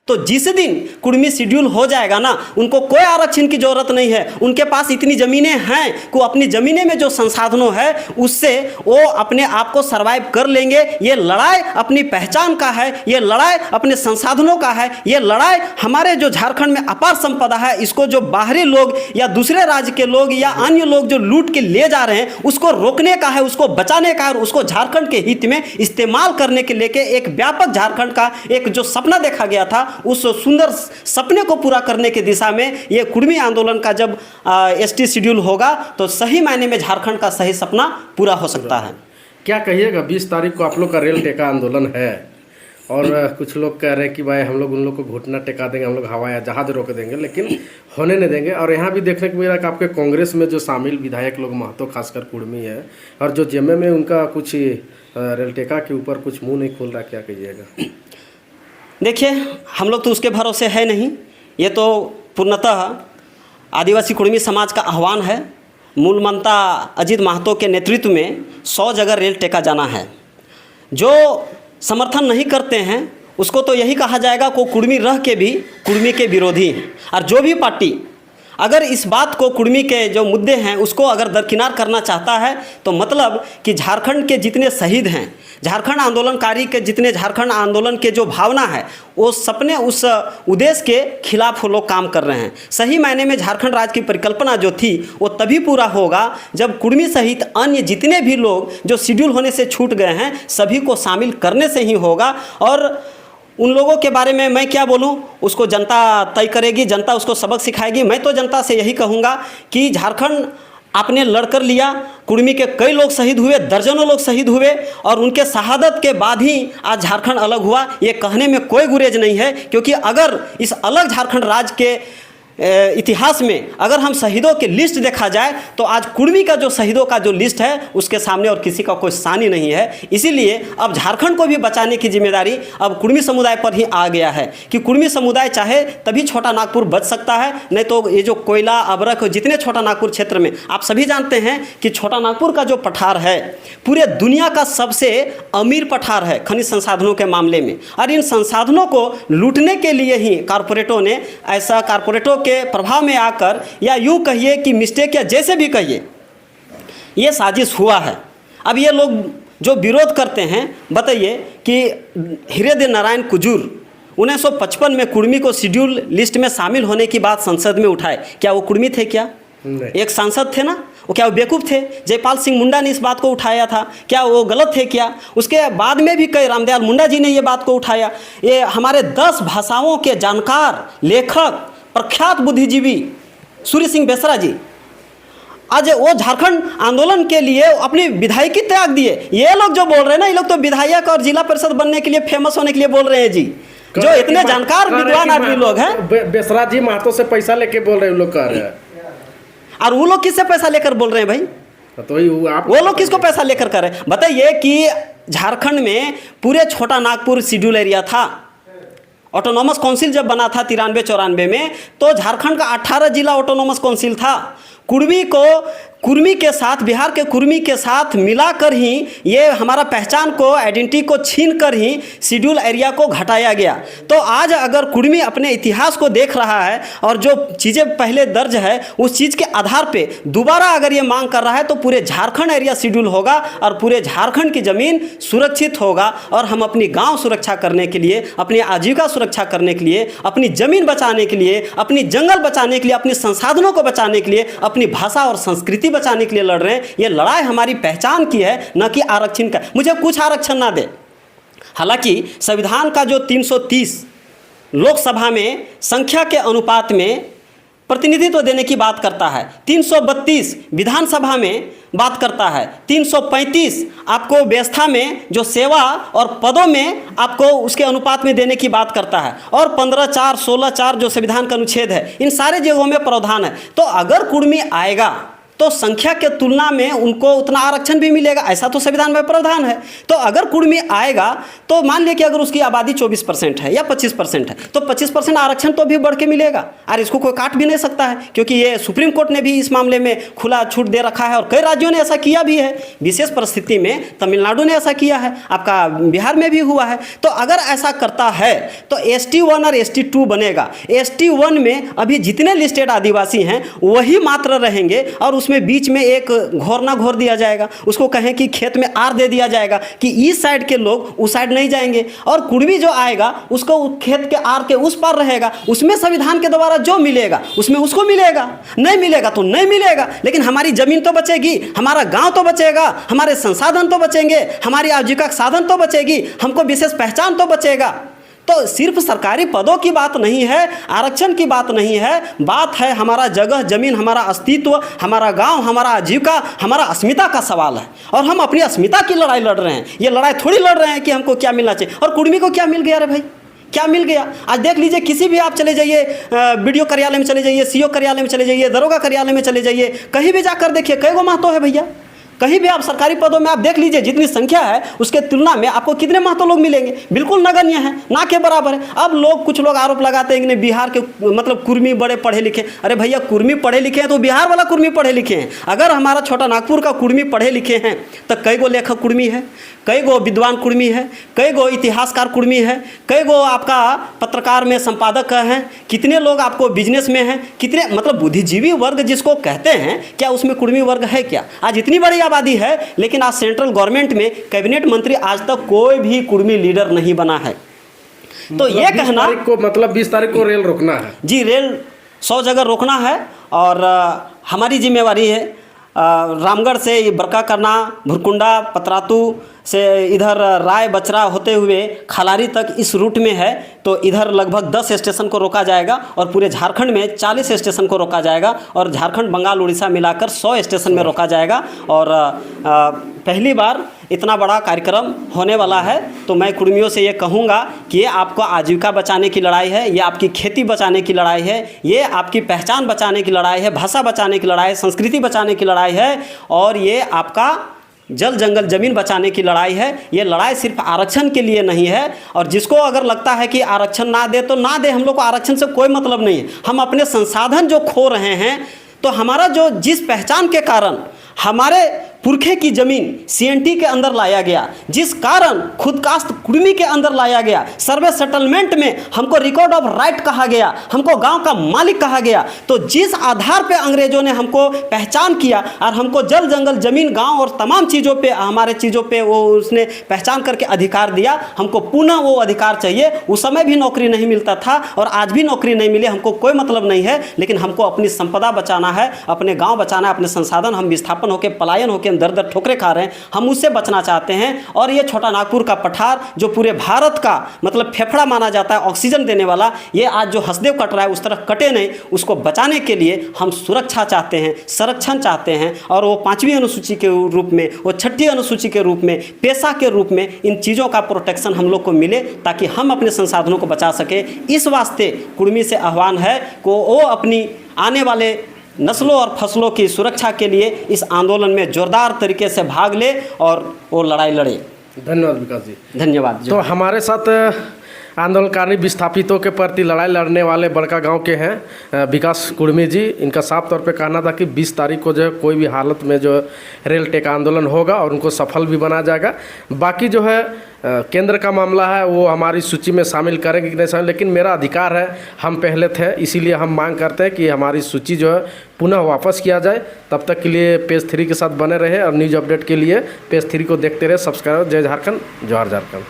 तो जिस दिन कुर्मी शेड्यूल हो जाएगा ना, उनको कोई आरक्षण की जरूरत नहीं है। उनके पास इतनी ज़मीनें हैं कि अपनी ज़मीनें में जो संसाधनों है उससे वो अपने आप को सर्वाइव कर लेंगे। ये लड़ाई अपनी पहचान का है, ये लड़ाई अपने संसाधनों का है, ये लड़ाई हमारे जो झारखंड में अपार संपदा है, इसको जो बाहरी लोग या दूसरे राज्य के लोग या अन्य लोग जो लूट के ले जा रहे हैं उसको रोकने का है, उसको बचाने का है, उसको झारखंड के हित में इस्तेमाल करने के लेके एक व्यापक झारखंड का एक जो सपना देखा गया था, उस सुंदर सपने को पूरा करने की दिशा में ये कुर्मी आंदोलन का जब एसटी शेड्यूल होगा तो सही मायने में झारखंड का सही सपना पूरा हो सकता है। क्या कहिएगा, 20 तारीख को आप लोग का रेल टेका आंदोलन है और कुछ लोग कह रहे हैं कि भाई हम लोग उन लोग को घुटना टेका देंगे, हम लोग हवा या जहाज रोक देंगे, लेकिन होने नहीं देंगे। और यहाँ भी देखने को मिला कि आपके कांग्रेस में जो शामिल विधायक लोग महतो खासकर कुर्मी है और जो जेएमएम में उनका कुछ रेल टेका के ऊपर कुछ मुँह नहीं खोल रहा, क्या कहिएगा? देखिए, हम लोग तो उसके भरोसे है नहीं। ये तो पूर्णतः आदिवासी कुर्मी समाज का आह्वान है। मूल मंता अजीत महतो के नेतृत्व में 100 जगह रेल टेका जाना है। जो समर्थन नहीं करते हैं उसको तो यही कहा जाएगा को कुर्मी रह के भी कुर्मी के विरोधी हैं। और जो भी पार्टी अगर इस बात को कुर्मी के जो मुद्दे हैं उसको अगर दरकिनार करना चाहता है तो मतलब कि झारखंड के जितने शहीद हैं, झारखंड आंदोलनकारी के जितने झारखंड आंदोलन के जो भावना है वो सपने उस उद्देश्य के खिलाफ वो लोग काम कर रहे हैं। सही मायने में झारखंड राज्य की परिकल्पना जो थी वो तभी पूरा होगा जब कुर्मी सहित अन्य जितने भी लोग जो शेड्यूल होने से छूट गए हैं सभी को शामिल करने से ही होगा। और उन लोगों के बारे में मैं क्या बोलूं, उसको जनता तय करेगी, जनता उसको सबक सिखाएगी। मैं तो जनता से यही कहूँगा कि झारखंड आपने लड़कर लिया, कुर्मी के कई लोग शहीद हुए, दर्जनों लोग शहीद हुए और उनके शहादत के बाद ही आज झारखंड अलग हुआ। ये कहने में कोई गुरेज नहीं है, क्योंकि अगर इस अलग झारखंड राज्य के इतिहास में अगर हम शहीदों की लिस्ट देखा जाए तो आज कुर्मी का जो शहीदों का जो लिस्ट है उसके सामने और किसी का कोई सानी नहीं है। इसीलिए अब झारखंड को भी बचाने की जिम्मेदारी अब कुर्मी समुदाय पर ही आ गया है कि कुर्मी समुदाय चाहे तभी छोटा नागपुर बच सकता है, नहीं तो ये जो कोयला अबरख जितने छोटा नागपुर क्षेत्र में आप सभी जानते हैं कि छोटा नागपुर का जो पठार है पूरे दुनिया का सबसे अमीर पठार है खनिज संसाधनों के मामले में। और इन संसाधनों को लूटने के लिए ही कारपोरेटों ने ऐसा कारपोरेटों के प्रभाव में आकर या यूं कहिए कि मिस्टेक या जैसे भी कहिए ये साजिश हुआ है। अब ये लोग जो विरोध करते हैं, बताइए कि हृदय नारायण कुजूर 1955 में कुर्मी को शेड्यूल लिस्ट में शामिल होने की बात संसद में उठाए, क्या वो कुर्मी थे? क्या एक सांसद थे ना, वो क्या वो बेवकूफ़ थे? जयपाल सिंह मुंडा ने इस बात को उठाया था, क्या वो गलत थे? क्या उसके बाद में भी कई रामदयाल मुंडा जी ने ये बात को उठाया। ये हमारे 10 भाषाओं के जानकार लेखक प्रख्यात बुद्धिजीवी सूर्य सिंह बेसरा जी आज वो झारखंड आंदोलन के लिए अपनी विधायकी त्याग दिए। ये लोग जो बोल रहे हैं ना, ये लोग तो विधायक और जिला परिषद बनने के लिए, फेमस होने के लिए बोल रहे हैं जी, जो इतने जानकार विद्वान आदमी लोग हैं। बेसरा जी महतो से पैसा लेके बोल रहे हैं, लोग कह रहे हैं। और वो लोग किससे पैसा लेकर बोल रहे हैं भाई? तो वो लोग किसको पैसा लेकर कर रहे हैं? बताइए कि झारखंड में पूरे छोटा नागपुर शेड्यूल एरिया था। ऑटोनॉमस काउंसिल जब बना था 93-94 में तो झारखंड का 18 जिला ऑटोनॉमस काउंसिल था। कुर्मी के साथ, बिहार के कुर्मी के साथ मिलाकर ही ये हमारा पहचान को, आइडेंटिटी को छीन कर ही शेड्यूल एरिया को घटाया गया। तो आज अगर कुर्मी अपने इतिहास को देख रहा है और जो चीज़ें पहले दर्ज है उस चीज़ के आधार पे दोबारा अगर ये मांग कर रहा है तो पूरे झारखंड एरिया शेड्यूल होगा और पूरे झारखंड की ज़मीन सुरक्षित होगा। और हम अपनी गाँव सुरक्षा करने के लिए, अपनी आजीविका सुरक्षा करने के लिए, अपनी ज़मीन बचाने के लिए, अपनी जंगल बचाने के लिए, अपने संसाधनों को बचाने के लिए, अपनी भाषा और संस्कृति बचाने के लिए लड़ रहे हैं। ये लड़ाई हमारी पहचान की है, न कि आरक्षण का। मुझे कुछ आरक्षण ना दे। हालांकि संविधान का जो 330 लोकसभा में संख्या के अनुपात में प्रतिनिधित्व देने की बात करता है, 332 विधानसभा में बात करता है, 335 आपको व्यवस्था में जो सेवा और पदों में आपको उसके अनुपात में देने की बात करता है, और 15(4), 16(4) जो संविधान का अनुच्छेद है, इन सारे जगहों में प्रावधान है। तो अगर कुर्मी आएगा तो संख्या के तुलना में उनको उतना आरक्षण भी मिलेगा, ऐसा तो संविधान में प्रावधान है। तो अगर कुर्मी आएगा तो मान लिया कि अगर उसकी आबादी 24% है या 25% है तो 25% आरक्षण तो भी बढ़ के मिलेगा, और इसको कोई काट भी नहीं सकता है, क्योंकि ये सुप्रीम कोर्ट ने भी इस मामले में खुला छूट दे रखा है और कई राज्यों ने ऐसा किया भी है। विशेष परिस्थिति में तमिलनाडु ने ऐसा किया है, आपका बिहार में भी हुआ है। तो अगर ऐसा करता है तो ST1 और ST2 बनेगा। ST1 में अभी जितने लिस्टेड आदिवासी हैं वही मात्र रहेंगे, और उसमें बीच में एक घोर ना घोर दिया जाएगा, उसको कहें कि खेत में आर दे दिया जाएगा कि इस साइड के लोग उस साइड नहीं जाएंगे, और कुर्मी जो आएगा उसको खेत के आर के उस पार रहेगा, उसमें संविधान के द्वारा जो मिलेगा उसमें उसको मिलेगा, नहीं मिलेगा तो नहीं मिलेगा। लेकिन हमारी जमीन तो बचेगी, हमारा गांव तो बचेगा, हमारे संसाधन तो बचेंगे, हमारी आजीविका साधन तो बचेगी, हमको विशेष पहचान तो बचेगा। तो सिर्फ सरकारी पदों की बात नहीं है, आरक्षण की बात नहीं है, बात है हमारा जगह जमीन, हमारा अस्तित्व, हमारा गांव, हमारा आजीविका, हमारा अस्मिता का सवाल है। और हम अपनी अस्मिता की लड़ाई लड़ रहे हैं, ये लड़ाई थोड़ी लड़ रहे हैं कि हमको क्या मिलना चाहिए। और कुर्मी को क्या मिल गया रे भाई, क्या मिल गया? आज देख लीजिए, किसी भी आप चले जाइए, BDO कार्यालय में चले जाइए, CO कार्यालय में चले जाइए, दरोगा कार्यालय में चले जाइए, कहीं भी जाकर देखिए कई गो महतो है भैया। कहीं भी आप सरकारी पदों में आप देख लीजिए, जितनी संख्या है उसके तुलना में आपको कितने महतो लोग मिलेंगे, बिल्कुल नगण्य है, ना के बराबर है। अब कुछ लोग आरोप लगाते हैं कि बिहार के मतलब कुर्मी बड़े पढ़े लिखे। अरे भैया, कुर्मी पढ़े लिखे हैं तो बिहार वाला कुर्मी पढ़े लिखे हैं। अगर हमारा छोटा नागपुर का कुर्मी पढ़े लिखे हैं तो कई गो लेखक कुर्मी है, कई गो विद्वान कुर्मी है, कई गो इतिहासकार कुर्मी है, कई गो आपका पत्रकार में संपादक हैं, कितने लोग आपको बिजनेस में हैं, कितने मतलब बुद्धिजीवी वर्ग जिसको कहते हैं, क्या उसमें कुर्मी वर्ग है क्या? आज इतनी बड़ी आबादी है, लेकिन आज सेंट्रल गवर्नमेंट में कैबिनेट मंत्री आज तक कोई भी कुर्मी लीडर नहीं बना है। तो ये कहना को मतलब 20 तारीख को रेल रोकना है जी, रेल 100 जगह रोकना है, और हमारी जिम्मेवारी है रामगढ़ से बरका करना, भुरकुंडा, पतरातू से इधर राय बचरा होते हुए खलारी तक इस रूट में है। तो इधर लगभग 10 स्टेशन को रोका जाएगा, और पूरे झारखंड में 40 स्टेशन को रोका जाएगा, और झारखंड, बंगाल, उड़ीसा मिलाकर 100 स्टेशन में रोका जाएगा। और पहली बार इतना बड़ा कार्यक्रम होने वाला है। तो मैं कुर्मियों से ये कहूँगा कि ये आपको आजीविका बचाने की लड़ाई है, ये आपकी खेती बचाने की लड़ाई है, ये आपकी पहचान बचाने की लड़ाई है, भाषा बचाने की लड़ाई है, संस्कृति बचाने की लड़ाई है, और ये आपका जल जंगल ज़मीन बचाने की लड़ाई है। ये लड़ाई सिर्फ आरक्षण के लिए नहीं है। और जिसको अगर लगता है कि आरक्षण ना दे तो ना दे, हम लोग को आरक्षण से कोई मतलब नहीं है। हम अपने संसाधन जो खो रहे हैं, तो हमारा जो जिस पहचान के कारण हमारे पुरखे की ज़मीन CNT के अंदर लाया गया, जिस कारण खुदकास्ट कुर्मी के अंदर लाया गया, सर्वे सेटलमेंट में हमको रिकॉर्ड ऑफ राइट कहा गया, हमको गांव का मालिक कहा गया, तो जिस आधार पे अंग्रेजों ने हमको पहचान किया और हमको जल जंगल ज़मीन गांव और तमाम चीज़ों पे, हमारे चीज़ों पे वो उसने पहचान करके अधिकार दिया, हमको पुनः वो अधिकार चाहिए। उस समय भी नौकरी नहीं मिलता था और आज भी नौकरी नहीं मिली, हमको कोई मतलब नहीं है, लेकिन हमको अपनी संपदा बचाना है, अपने गाँव बचाना है, अपने संसाधन। हम विस्थापन होकर, पलायन होकर दर दर ठोकरे खा रहे हैं, हम उससे बचना चाहते हैं। और ये छोटा नागपुर का पठार जो पूरे भारत का मतलब फेफड़ा माना जाता है, ऑक्सीजन देने वाला, ये आज जो हसदेव कट रहा है उस तरह कटे नहीं। उसको बचाने के लिए हम सुरक्षा चाहते हैं, संरक्षण चाहते हैं, और वो 5वीं अनुसूची के रूप में, वो 6ठी अनुसूची के रूप में, पेशा के रूप में इन चीज़ों का प्रोटेक्शन हम लोग को मिले, ताकि हम अपने संसाधनों को बचा सके। इस वास्ते कुर्मी से आह्वान है कि वो अपनी आने वाले नस्लों और फसलों की सुरक्षा के लिए इस आंदोलन में जोरदार तरीके से भाग ले और वो लड़ाई लड़े। धन्यवाद विकास जी। धन्यवाद। तो हमारे साथ आंदोलनकारी विस्थापितों के प्रति लड़ाई लड़ने वाले बड़का गांव के हैं विकास कुर्मी जी। इनका साफ तौर पे कहना था कि 20 तारीख को जो है कोई भी हालत में जो रेल टेका आंदोलन होगा और उनको सफल भी बनाया जाएगा। बाकी जो है केंद्र का मामला है वो हमारी सूची में शामिल करेंगे कि नहीं शामिल, लेकिन मेरा अधिकार है, हम पहले थे, इसीलिए हम मांग करते हैं कि हमारी सूची जो है पुनः वापस किया जाए। तब तक के लिए पेज 3 के साथ बने रहे और न्यूज़ अपडेट के लिए पेज 3 को देखते रहे। सब्सक्राइब। जय झारखंड, जोहार झारखंड।